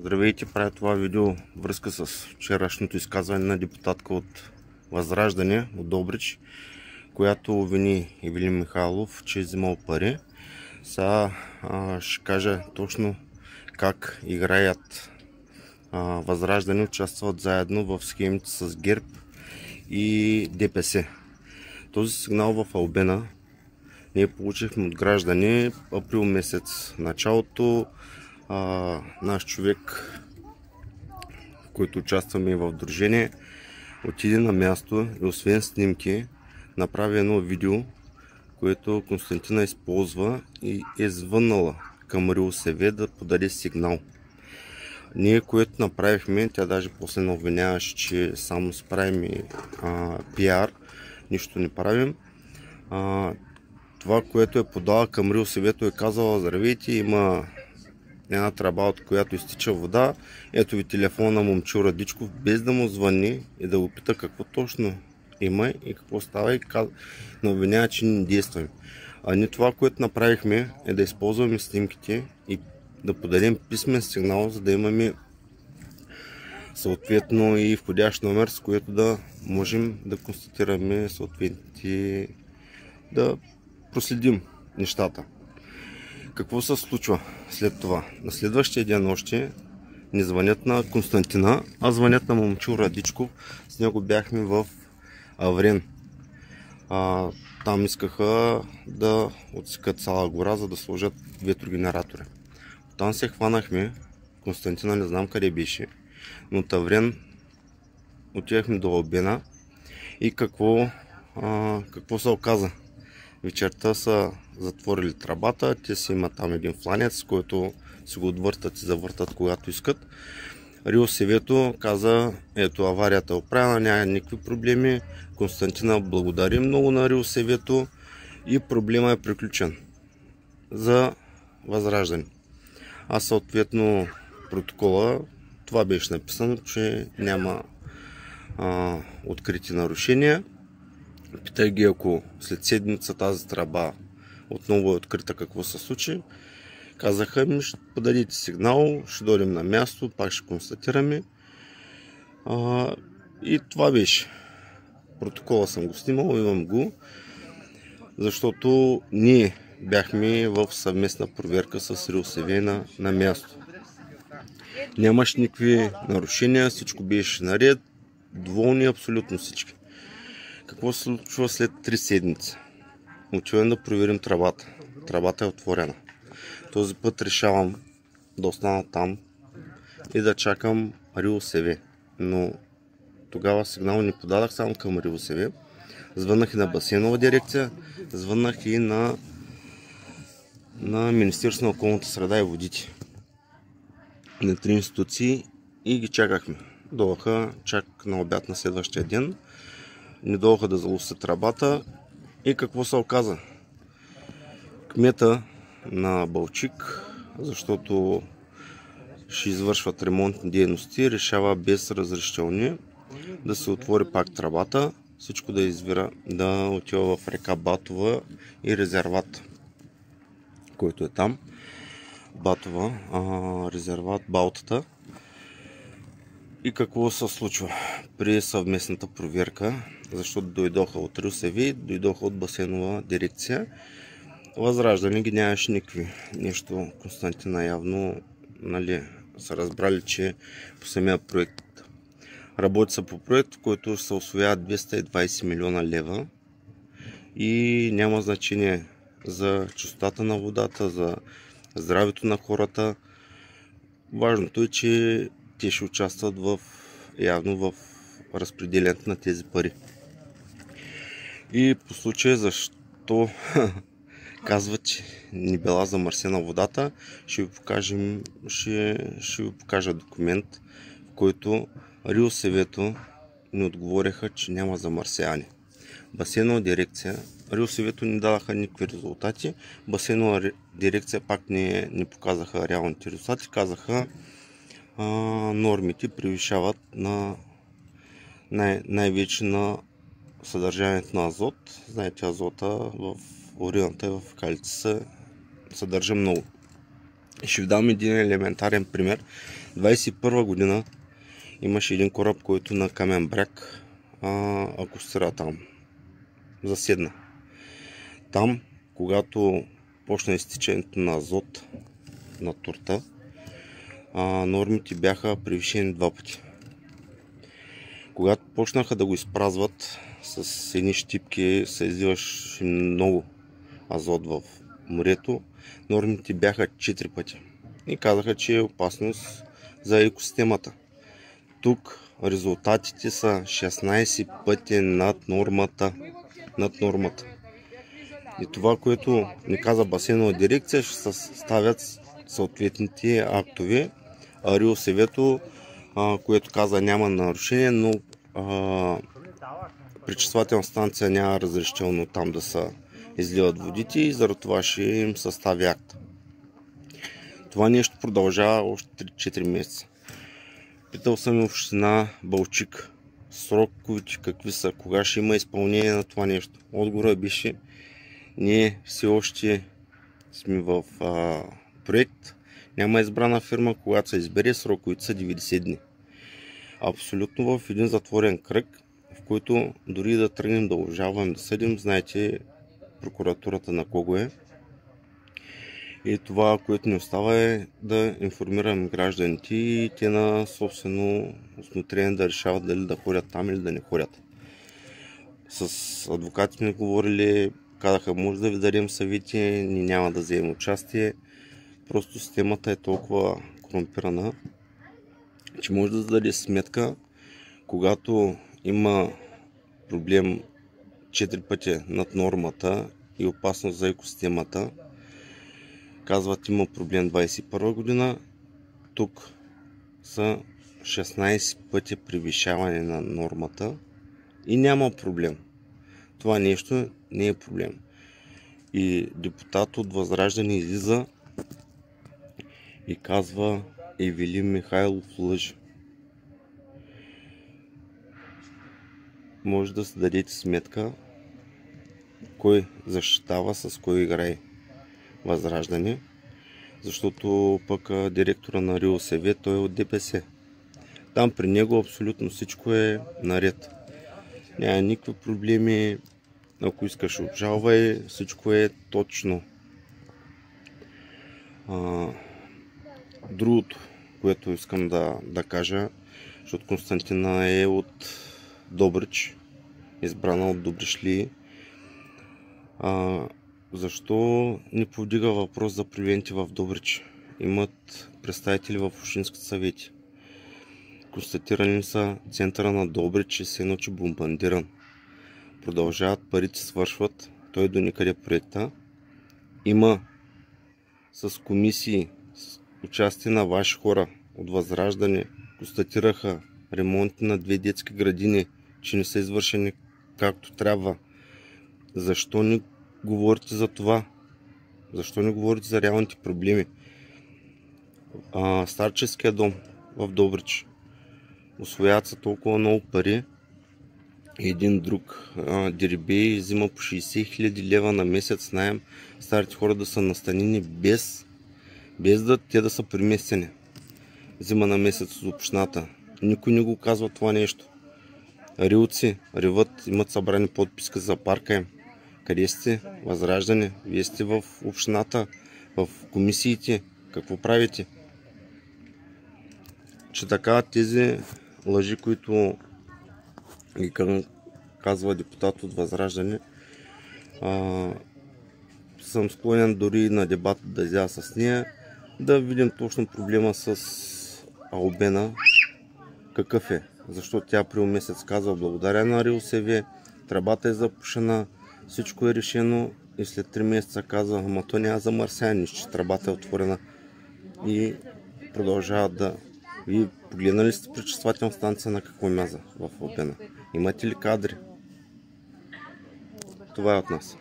Здравейте, правя това видео връзка с вчерашното изказване на депутатка от Възраждане, от Добрич, която обвини Ивелин Михайлов, че е взимал пари. Сега ще кажа точно как играят Възраждане, участват заедно в схемите с ГЕРБ и ДПС. Този сигнал в Албена ние получихме от граждани април месец. Началото наш човек, който участваме в дружение, отиде на място и освен снимки направи едно видео, което Константина използва и е звъннала към РИОСВ да подаде сигнал. Ние, което направихме, тя даже после не обвиняваше, че само справим пиар, нищо не правим. Това, което е подала към РИОСВ, е казала: здравейте, има една тръба, от която изтича вода. Ето ви телефона на момчил Радичков, без да му звъни и да го пита какво точно има и какво става, и не обвинява, че не действаме. А не, това, което направихме, е да използваме снимките и да подадем писмен сигнал, за да имаме съответно и входящ номер, с което да можем да констатираме съответните, да проследим нещата. Какво се случва след това? На следващия ден още не звънят на Константина, а звънят на момчил Радичков. С него бяхме в Аврен. Там искаха да отсекат цяла гора, за да сложат ветрогенератори. Там се хванахме. Константина не знам къде беше, но от Аврен отивахме до Албена. И какво се оказа? Вечерта са затворили тръбата, те си имат там един фланец, с който си го отвъртат и завъртат когато искат. РИОСВ каза: ето, аварията е оправена, няма никакви проблеми. Константина благодари много на РИОСВ и проблема е приключен за Възраждане. А съответно протокола, това беше написано, че няма открити нарушения. Питай ги, ако след седмица тази тръба отново е открита, какво се случи. Казаха ми: ще подадете сигнал, ще дойдем на място, пак ще констатираме. И това беше. Протокола съм го снимал, имам го, защото ние бяхме в съвместна проверка с РИОСВ на място. Нямаше никакви нарушения, всичко беше наред, доволни абсолютно всички. Какво се случва след 3 седмици? Отивам да проверим тръбата. Тръбата е отворена. Този път решавам да остана там и да чакам РИОСВ. Но тогава сигнал не подадах само към РИОСВ. Звъннах и на Басейнова дирекция, звъннах и на Министерството на околната среда и водите. На 3 институции и ги чакахме. Дойдоха чак на обяд на следващия ден. Не дойдоха да залусят тръбата. И какво се оказа? Кмета на Балчик, защото ще извършват ремонтни дейности, решава без разрешителни да се отвори пак тръбата, всичко да извира, да отива в река Батова и резерват, който е там. Батова, резерват Балтата. И какво се случва при съвместната проверка, защото дойдоха от РИОСВ, дойдоха от Басейнова дирекция. Възраждане ги нямаше никакви. Нещо Константина явно са разбрали, че по самия проект работи са по проект, в който се усвояват 220 милиона лева и няма значение за чистотата на водата, за здравето на хората. Важното е, че те ще участват явно в разпределението на тези пари. И по случая защо казват, че не била замърсена водата, ще ви покажа документ, в който РИОСВ ни отговориха, че няма замърсяване. Басейнова дирекция, РИОСВ не дадаха никакви резултати, Басейнова дирекция пак не показаха реалните резултати, казаха: нормите превишават най-вече на съдържанието на азот. Знаете, азота в урината и в калите се съдържа много. Ще ви дам един елементарен пример 21 година имаше един кораб, който на Камен бряг акустира там. Заседна. Там, когато почна изтичането на азот на турта, нормите бяха превишени 2 пъти. Когато почнаха да го изпразват с едни щипки, се изливаше много азот в морето, нормите бяха 4 пъти. И казаха, че е опасност за екосистемата. Тук резултатите са 16 пъти над нормата. И това, което ни каза басейнова дирекция, ще съставят съответните актове. РИОСВ-то, което каза няма нарушение, но пречиствателна станция няма разрешително там да се изливат водите и заради това ще им състави акт. Това нещо продължава още 3-4 месеца. Питал съм община Балчик сроковете какви са, кога ще има изпълнение на това нещо. Отговорът беше: ние все още сме в проект, няма избрана фирма, когато се избере, сроковете са 90 дни. Абсолютно в един затворен кръг, в който дори да тръгнем да обжалваме, да съдим, знаете прокуратурата на кого е. И това, което ни остава, е да информираме гражданите и те на собствено усмотрение да решават дали да ходят там или да не ходят. С адвокатите ми говорили, казаха: може да ви дадем съвети, ние няма да вземем участие. Просто системата е толкова корумпирана, че може да даде сметка, когато има проблем 4 пъти над нормата и опасност за екосистемата. Казват, има проблем 21 година, тук са 16 пъти превишаване на нормата и няма проблем. Това нещо не е проблем. И депутат от Възраждане излиза и казва: Ивелин Михайлов лъже. Може да си дадете сметка кой защитава, с кой играе Възраждане, защото пък директора на РИОСВ, той е от ДПС. Там при него абсолютно всичко е наред. Няма никакви проблеми, ако искаш обжалвай, всичко е точно. Другото, което искам да кажа, защото Константина е от Добрич, избрана от Добришли. Защо не повдига въпрос за проявените в Добрич? Имат представители в общинските съвети. Констатирани са центъра на Добрич и се ночи бомбардиран. Продължават, парите свършват, той до никъде проекта. Има с комисии, с участие на ваши хора от Възраждане, констатираха ремонти на 2 детски градини, че не са извършени както трябва. Защо не говорите за това? Защо не говорите за реалните проблеми? Старческия дом в Добрич. Усвояват се толкова много пари. Един друг дерибей взима по 60 000 лева на месец наем. Старите хора да са настанени без да те да са преместени. Взима на месец от общината. Никой не го казва това нещо. Рилци реват, имат събрани подписка за парка им. Къде сте? Възраждане. Вие сте в общината, в комисиите. Какво правите? Че така тези лъжи, които ги казва депутат от Възраждане, съм склонен дори на дебат да изляза с нея, да видим точно проблема с Албена какъв е. Защото тя април месец казва: благодаря на РИОСВ, тръбата е запушена, всичко е решено, и след 3 месеца казва: ама то няма замърсяване, че тръбата е отворена. И продължават да... Вие погледнали сте пречиствателна станция на какво мяза в Албена? Имате ли кадри? Това е от нас.